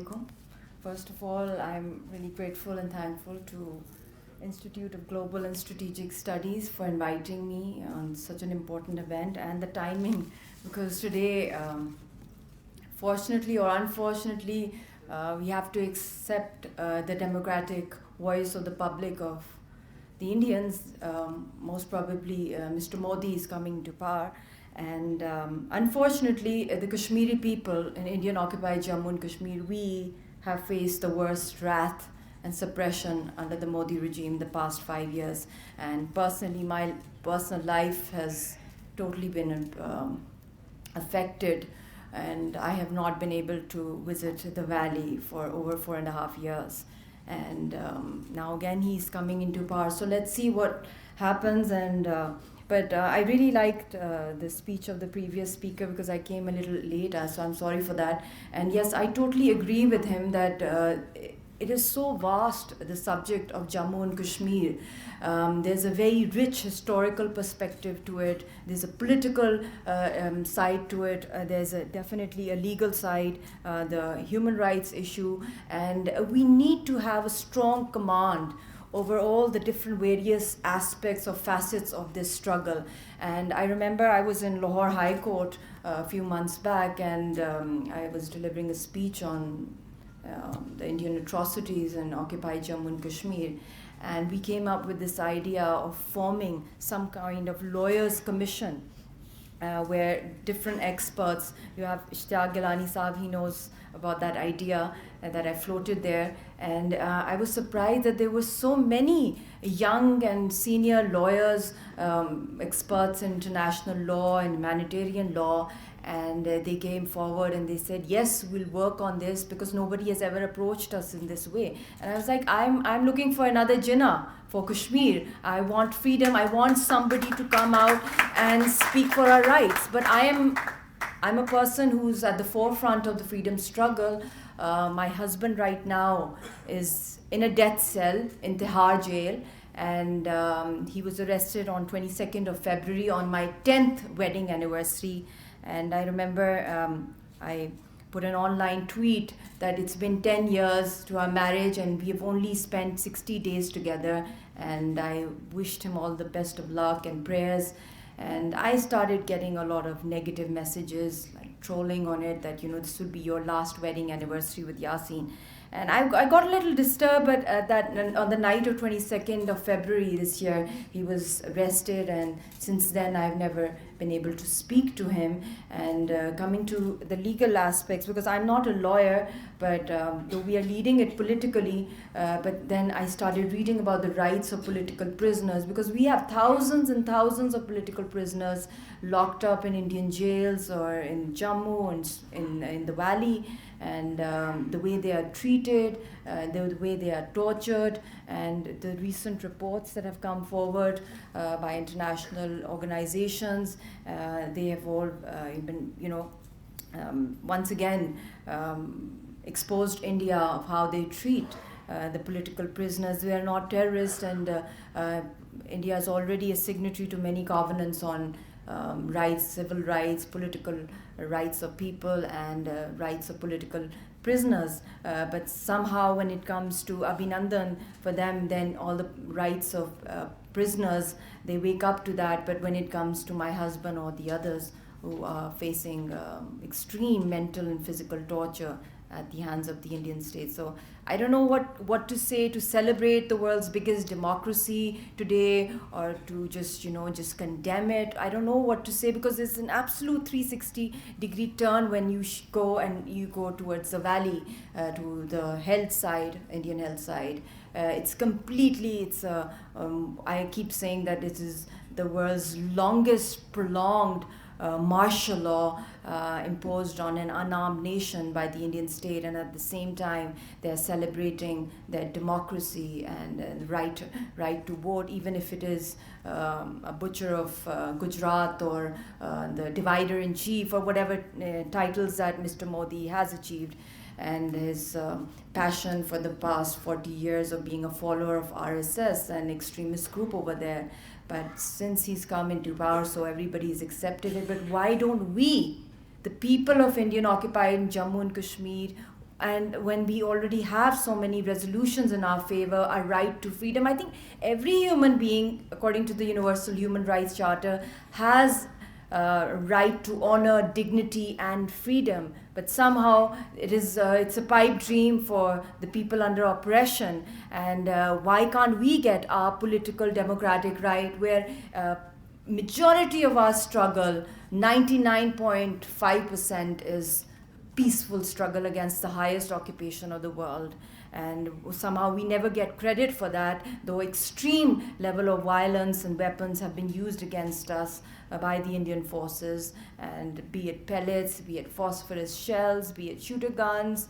alaikum. First of all, I'm really grateful and thankful to Institute of Global and Strategic Studies for inviting me on such an important event, and the timing, because today, fortunately or unfortunately, we have to accept the democratic voice of the public, of the Indians. Most probably Mr. Modi is coming to power, and unfortunately the Kashmiri people in Indian occupied Jammu and Kashmir, we have faced the worst wrath and suppression under the Modi regime the past 5 years. And personally, my personal life has totally been affected, and I have not been able to visit the valley for over 4.5 years. And now again he's coming into power, so let's see what happens. And but I really liked the speech of the previous speaker, because I came a little late, so I'm sorry for that. And yes, I totally agree with him that it is so vast, the subject of Jammu and Kashmir. There's a very rich historical perspective to it. There's a political side to it. There's definitely a legal side, the human rights issue. And we need to have a strong command over all the different various aspects or facets of this struggle. And I remember I was in Lahore High Court a few months back, and I was delivering a speech on the Indian atrocities in occupied Jammu and Kashmir. And we came up with this idea of forming some kind of lawyers' commission, where different experts, you have Ishtiyaq Gilani Saab, he knows about that idea that I floated there. And I was surprised that there were so many young and senior lawyers, experts in international law and humanitarian law, and they came forward and they said, yes, we'll work on this, because nobody has ever approached us in this way. And I was like, I'm looking for another Jinnah for Kashmir. I want freedom. I want somebody to come out and speak for our rights. But I'm a person who's at the forefront of the freedom struggle. My husband right now is in a death cell in Tihar jail, and he was arrested on 22nd of February on my 10th wedding anniversary. And I remember I put an online tweet that it's been 10 years to our marriage and we have only spent 60 days together, and I wished him all the best of luck and prayers. And I started getting a lot of negative messages, like trolling on it, that, this would be your last wedding anniversary with Yasin. And I got a little disturbed, but that on the night of 22nd of February this year, he was arrested, and since then I've never been able to speak to him. And coming to the legal aspects, because I'm not a lawyer, but though we are leading it politically, but then I started reading about the rights of political prisoners, because we have thousands and thousands of political prisoners locked up in Indian jails or in Jammu and in the valley. And the way they are treated, the way they are tortured, and the recent reports that have come forward by international organizations, they have all been, once again exposed India of how they treat the political prisoners. They are not terrorists, and India is already a signatory to many covenants on rights, civil rights, political rights of people, and rights of political prisoners. But somehow when it comes to Abhinandan, for them, then all the rights of prisoners, they wake up to that. But when it comes to my husband or the others who are facing extreme mental and physical torture at the hands of the Indian state. So I don't know what to say to celebrate the world's biggest democracy today, or to just condemn it. I don't know what to say, because it's an absolute 360-degree turn when you go towards the valley, to the health side, Indian health side. It's completely, I keep saying that it is the world's longest prolonged martial law imposed on an unarmed nation by the Indian state, and at the same time they're celebrating their democracy and right to vote, even if it is a butcher of Gujarat, or the divider-in-chief, or whatever titles that Mr. Modi has achieved. And his passion for the past 40 years of being a follower of RSS, an extremist group over there. But since he's come into power, so everybody's accepted it. But why don't we, the people of Indian occupied Jammu and Kashmir, and when we already have so many resolutions in our favor, our right to freedom, I think every human being, according to the Universal Human Rights Charter, has right to honor, dignity, and freedom. But somehow it's a pipe dream for the people under oppression. And why can't we get our political democratic right, where majority of our struggle, 99.5%, is peaceful struggle against the highest occupation of the world? And somehow we never get credit for that, though extreme level of violence and weapons have been used against us by the Indian forces, and be it pellets, be it phosphorus shells, be it shooter guns,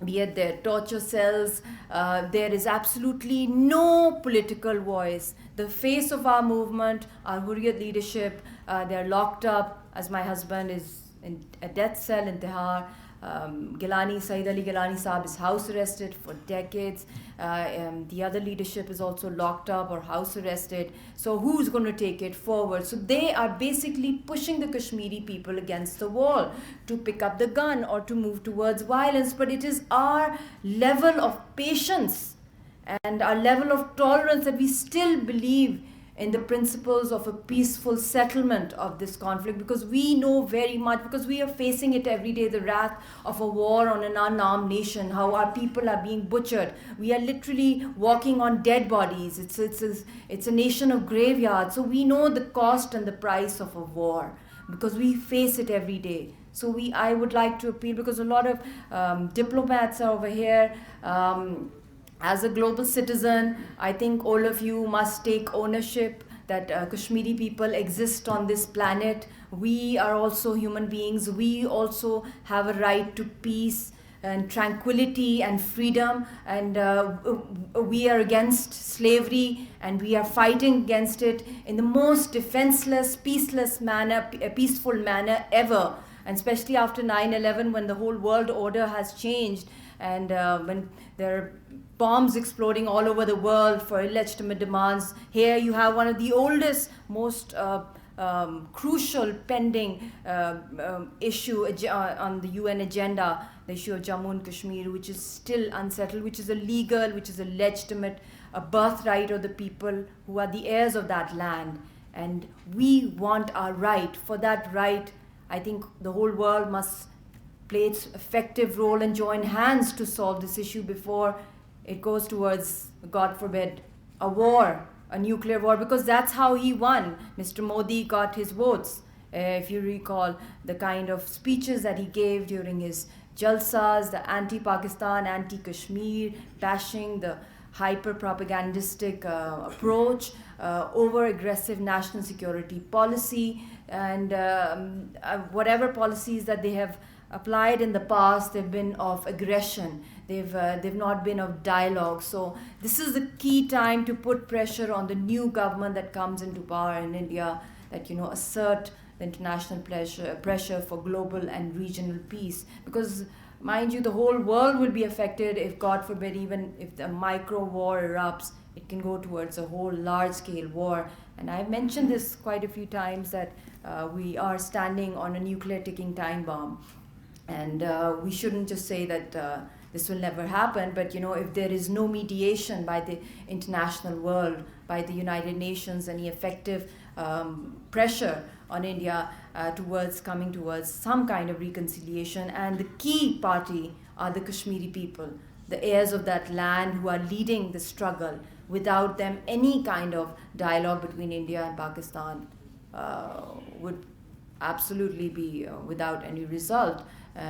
be it their torture cells. There is absolutely no political voice. The face of our movement, our Hurriyat leadership, they're locked up, as my husband is in a death cell in Tihar. Saeed Ali Gilani Saab is house arrested for decades. The other leadership is also locked up or house arrested. So who's going to take it forward? So they are basically pushing the Kashmiri people against the wall to pick up the gun or to move towards violence. But it is our level of patience and our level of tolerance that we still believe in the principles of a peaceful settlement of this conflict, because we know very much, because we are facing it every day, the wrath of a war on an unarmed nation, how our people are being butchered. We are literally walking on dead bodies. It's a nation of graveyards. So we know the cost and the price of a war, because we face it every day. So I would like to appeal, because a lot of diplomats are over here. As a global citizen, I think all of you must take ownership that Kashmiri people exist on this planet. We are also human beings. We also have a right to peace and tranquility and freedom. And we are against slavery, and we are fighting against it in the most defenseless, peaceful manner ever. And especially after 9/11, when the whole world order has changed, and when there are bombs exploding all over the world for illegitimate demands. Here you have one of the oldest, most crucial pending issue on the UN agenda, the issue of Jammu and Kashmir, which is still unsettled, which is a legal, which is a legitimate, a birthright of the people who are the heirs of that land. And we want our right. For that right, I think the whole world must play its effective role and join hands to solve this issue before it goes towards, God forbid, a war, a nuclear war, because that's how he won. Mr. Modi got his votes. If you recall the kind of speeches that he gave during his jalsas, the anti-Pakistan, anti-Kashmir, bashing the hyper-propagandistic approach, over-aggressive national security policy, and whatever policies that they have applied in the past, they've been of aggression. They've not been of dialogue. So this is the key time to put pressure on the new government that comes into power in India, that assert the international pressure for global and regional peace. Because mind you, the whole world will be affected if, God forbid, even if the micro war erupts, it can go towards a whole large-scale war. And I've mentioned this quite a few times, that we are standing on a nuclear ticking time bomb. And we shouldn't just say that this will never happen, but if there is no mediation by the international world, by the United Nations, any effective pressure on India coming towards some kind of reconciliation, and the key party are the Kashmiri people, the heirs of that land, who are leading the struggle. Without them, any kind of dialogue between India and Pakistan would absolutely be without any result.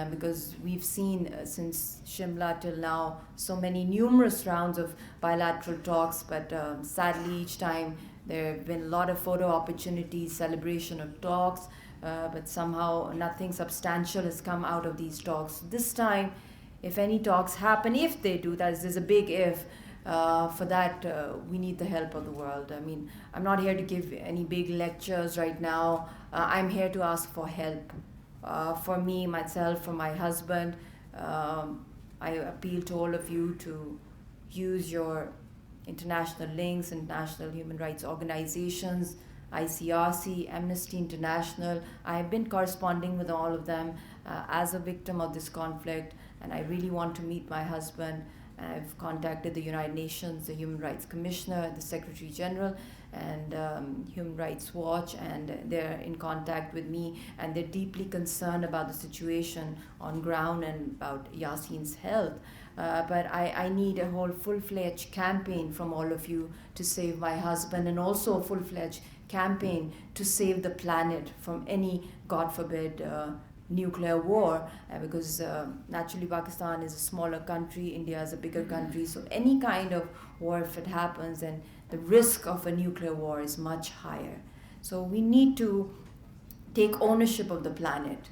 Because we've seen since Shimla till now so many numerous rounds of bilateral talks, but sadly each time there have been a lot of photo opportunities, celebration of talks, but somehow nothing substantial has come out of these talks. This time, if any talks happen, if they do, there's a big if, for that we need the help of the world. I mean, I'm not here to give any big lectures right now. I'm here to ask for help. For me, myself, for my husband, I appeal to all of you to use your international links, international human rights organizations, ICRC, Amnesty International. I have been corresponding with all of them as a victim of this conflict, and I really want to meet my husband. I've contacted the United Nations, the Human Rights Commissioner, the Secretary General, and Human Rights Watch, and they're in contact with me, and they're deeply concerned about the situation on ground and about Yasin's health. But I need a whole full-fledged campaign from all of you to save my husband, and also a full-fledged campaign to save the planet from any, God forbid, nuclear war, because naturally Pakistan is a smaller country, India is a bigger country, so any kind of war, if it happens, then the risk of a nuclear war is much higher. So we need to take ownership of the planet.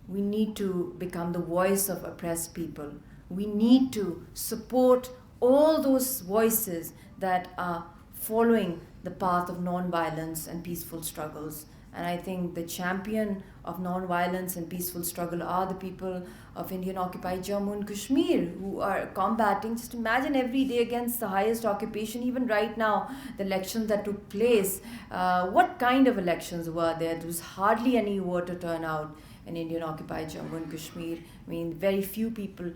We need to become the voice of oppressed people. We need to support all those voices that are following the path of non-violence and peaceful struggles. And I think the champion of non-violence and peaceful struggle are the people of Indian-occupied Jammu and Kashmir, who are combating, just imagine, every day against the highest occupation. Even right now, the elections that took place, what kind of elections were there? There was hardly any voter turnout in Indian-occupied Jammu and Kashmir. I mean, very few people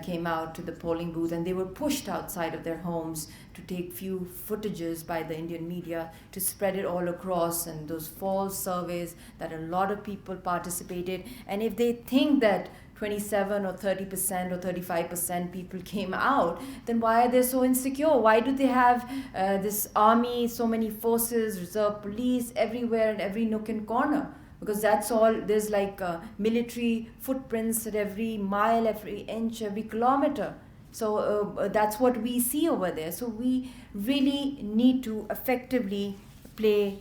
came out to the polling booth, and they were pushed outside of their homes to take few footages by the Indian media to spread it all across, and those false surveys that a lot of people participated. And if they think that 27 or 30% or 35% people came out, then why are they so insecure? Why do they have this army, so many forces, reserve police everywhere in every nook and corner? Because that's all, there's like military footprints at every mile, every inch, every kilometer. So that's what we see over there. So we really need to effectively play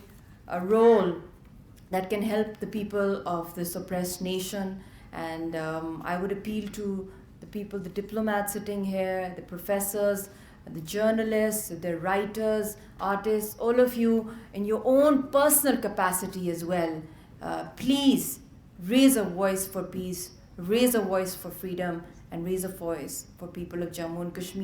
a role that can help the people of this oppressed nation. And I would appeal to the people, the diplomats sitting here, the professors, the journalists, the writers, artists, all of you in your own personal capacity as well. Please raise a voice for peace, raise a voice for freedom, and raise a voice for people of Jammu and Kashmir.